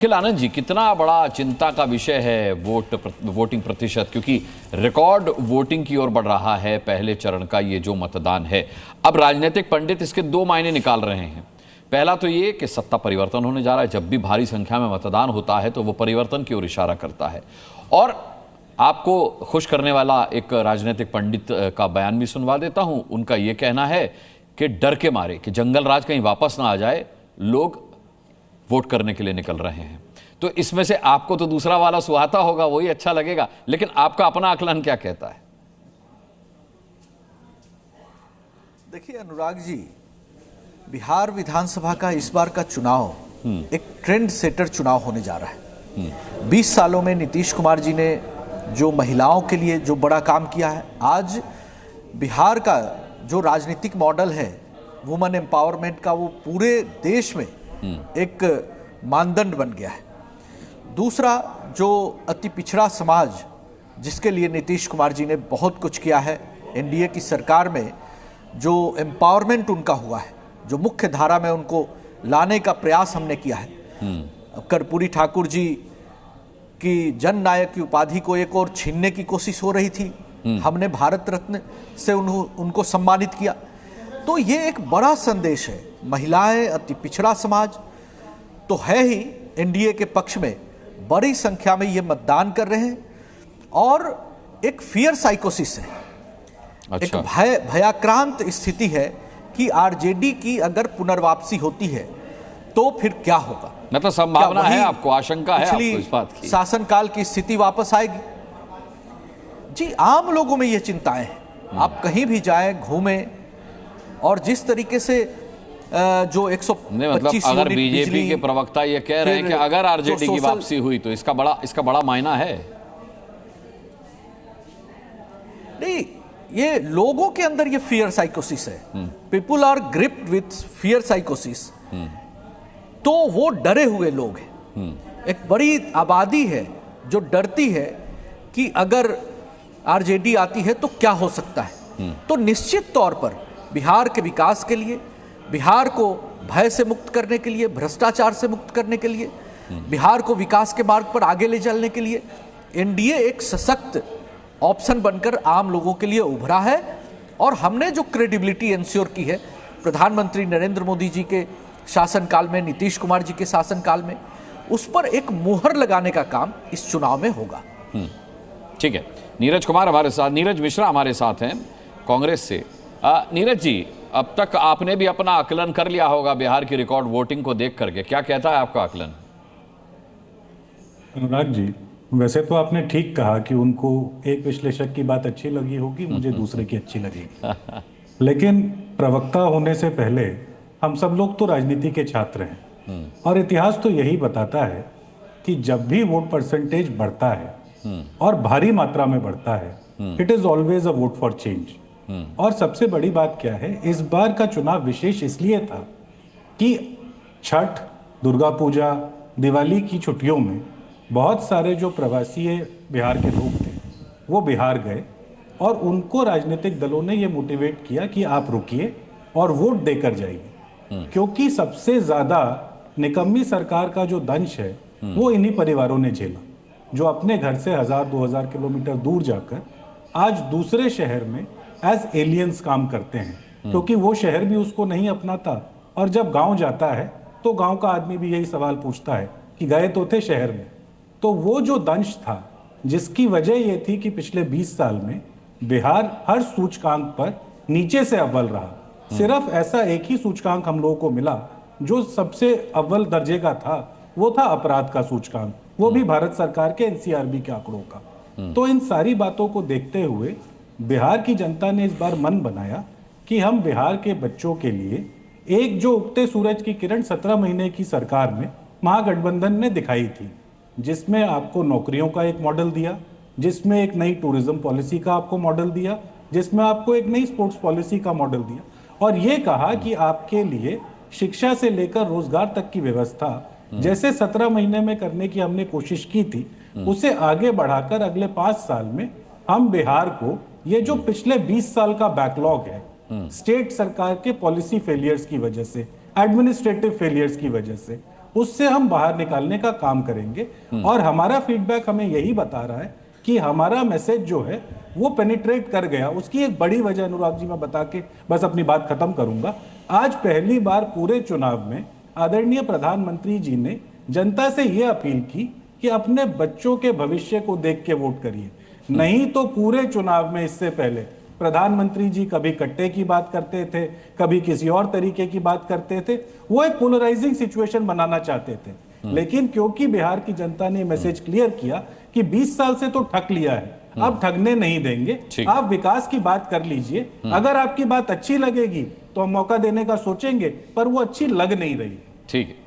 अखिल आनंद जी, कितना बड़ा चिंता का विषय है वोटिंग प्रतिशत, क्योंकि रिकॉर्ड वोटिंग की ओर बढ़ रहा है पहले चरण का ये जो मतदान है। अब राजनीतिक पंडित इसके दो मायने निकाल रहे हैं। पहला तो ये कि सत्ता परिवर्तन होने जा रहा है। जब भी भारी संख्या में मतदान होता है तो वो परिवर्तन की ओर इशारा करता है। और आपको खुश करने वाला एक राजनीतिक पंडित का बयान भी सुनवा देता हूं। उनका ये कहना है कि डर के मारे कि जंगल राज कहीं वापस ना आ जाए, लोग वोट करने के लिए निकल रहे हैं। तो इसमें से आपको तो दूसरा वाला सुहाता होगा, वही अच्छा लगेगा, लेकिन आपका अपना आकलन क्या कहता है? देखिए अनुराग जी, बिहार विधानसभा का इस बार का चुनाव एक ट्रेंड सेटर चुनाव होने जा रहा है। 20 सालों में नीतीश कुमार जी ने जो महिलाओं के लिए जो बड़ा काम किया है, आज बिहार का जो राजनीतिक मॉडल है वुमेन एम्पावरमेंट का, वो पूरे देश में एक मानदंड बन गया है। दूसरा, जो अति पिछड़ा समाज जिसके लिए नीतीश कुमार जी ने बहुत कुछ किया है, एनडीए की सरकार में जो एम्पावरमेंट उनका हुआ है, जो मुख्य धारा में उनको लाने का प्रयास हमने किया है। कर्पूरी ठाकुर जी की जन नायक की उपाधि को एक और छीनने की कोशिश हो रही थी, हमने भारत रत्न से उनको सम्मानित किया। तो ये एक बड़ा संदेश है। महिलाएं, अति पिछड़ा समाज तो है ही एनडीए के पक्ष में, बड़ी संख्या में ये मतदान कर रहे हैं। और एक फियर साइकोसिस है, अच्छा। एक भयाक्रांत स्थिति है कि आरजेडी की अगर पुनर्वापसी होती है तो फिर क्या होगा। मतलब संभावना है आपको, आशंका है आपको इस बात की? शासनकाल की स्थिति वापस आएगी जी। आम लोगों में ये चिंताएं हैं। आप कहीं भी जाएं, घूमें, और जिस तरीके से जो 125 अगर बीजेपी के प्रवक्ता ये कह रहे हैं कि अगर आरजेडी की वापसी हुई तो इसका बड़ा मायना है। नहीं, ये लोगों के अंदर ये फियर साइकोसिस है। People are gripped with fear साइकोसिस। तो वो डरे हुए लोग हैं। एक बड़ी आबादी है जो डरती है कि अगर आरजेडी आती है तो क्या हो सकता है। तो निश्चित तौर पर बिहार के विकास के लिए, बिहार को भय से मुक्त करने के लिए, भ्रष्टाचार से मुक्त करने के लिए, बिहार को विकास के मार्ग पर आगे ले चलने के लिए एनडीए एक सशक्त ऑप्शन बनकर आम लोगों के लिए उभरा है। और हमने जो क्रेडिबिलिटी इंश्योर की है प्रधानमंत्री नरेंद्र मोदी जी के शासनकाल में, नीतीश कुमार जी के शासनकाल में, उस पर एक मुहर लगाने का काम इस चुनाव में होगा। ठीक है, नीरज कुमार हमारे साथ, नीरज मिश्रा हमारे साथ हैं कांग्रेस से। नीरज जी, अब तक आपने भी अपना आकलन कर लिया होगा बिहार की रिकॉर्ड वोटिंग को देख करके, क्या कहता है आपका आकलन? अनुराग जी, वैसे तो आपने ठीक कहा कि उनको एक विश्लेषक की बात अच्छी लगी होगी, मुझे दूसरे की अच्छी लगेगी। लेकिन प्रवक्ता होने से पहले हम सब लोग तो राजनीति के छात्र हैं, और इतिहास तो यही बताता है कि जब भी वोट परसेंटेज बढ़ता है और भारी मात्रा में बढ़ता है, it is always a vote for change. और सबसे बड़ी बात क्या है, इस बार का चुनाव विशेष इसलिए था कि छठ, दुर्गा पूजा, दिवाली की छुट्टियों में बहुत सारे जो प्रवासी बिहार के लोग थे वो बिहार गए, और उनको राजनीतिक दलों ने ये मोटिवेट किया कि आप रुकिए और वोट देकर जाइए। क्योंकि सबसे ज्यादा निकम्मी सरकार का जो दंश है वो इन्हीं परिवारों ने झेला, जो अपने घर से 1000-2000 किलोमीटर दूर जाकर आज दूसरे शहर में एज एलियंस काम करते हैं, क्योंकि वो शहर भी उसको नहीं अपनाता। और जब गांव जाता है तो गांव का आदमी भी यही सवाल पूछता है कि गए तो थे शहर में। तो वो जो दंश था, जिसकी वजह ये थी कि पिछले 20 साल में बिहार हर सूचकांक पर नीचे से अव्वल रहा। सिर्फ ऐसा एक ही सूचकांक हम लोगों को मिला जो सबसे अव्वल दर्जे का था, वो था अपराध का सूचकांक, वो भी भारत सरकार के एनसीआरबी के आंकड़ों का। तो इन सारी बातों को देखते हुए बिहार की जनता ने इस बार मन बनाया कि हम बिहार के बच्चों के लिए एक जो उगते सूरज की किरण 17 महीने की सरकार में महागठबंधन ने दिखाई थी, जिसमें आपको नौकरियों का एक मॉडल दिया, जिसमें एक नई टूरिज्म पॉलिसी का आपको मॉडल दिया, जिसमें आपको एक नई स्पोर्ट्स पॉलिसी का मॉडल दिया, और ये कहा कि आपके लिए शिक्षा से लेकर रोजगार तक की व्यवस्था जैसे 17 महीने में करने की हमने कोशिश की थी, उसे आगे बढ़ाकर अगले 5 साल में हम बिहार को ये जो पिछले 20 साल का बैकलॉग है स्टेट सरकार के पॉलिसी फेलियर्स की वजह से, एडमिनिस्ट्रेटिव फेलियर्स की वजह से, उससे हम बाहर निकालने का काम करेंगे। और हमारा फीडबैक हमें यही बता रहा है कि हमारा मैसेज जो है वो पेनिट्रेट कर गया। उसकी एक बड़ी वजह अनुराग जी मैं बता के बस अपनी बात खत्म करूंगा। आज पहली बार पूरे चुनाव में आदरणीय प्रधानमंत्री जी ने जनता से यह अपील की कि अपने बच्चों के भविष्य को देख के वोट करिए। नहीं तो पूरे चुनाव में इससे पहले प्रधानमंत्री जी कभी कट्टे की बात करते थे, कभी किसी और तरीके की बात करते थे। वो एक पोलराइजिंग सिचुएशन बनाना चाहते थे। लेकिन क्योंकि बिहार की जनता ने मैसेज क्लियर किया कि 20 साल से तो ठग लिया है, अब ठगने नहीं देंगे, आप विकास की बात कर लीजिए, अगर आपकी बात अच्छी लगेगी तो हम मौका देने का सोचेंगे, पर वो अच्छी लग नहीं रही। ठीक है।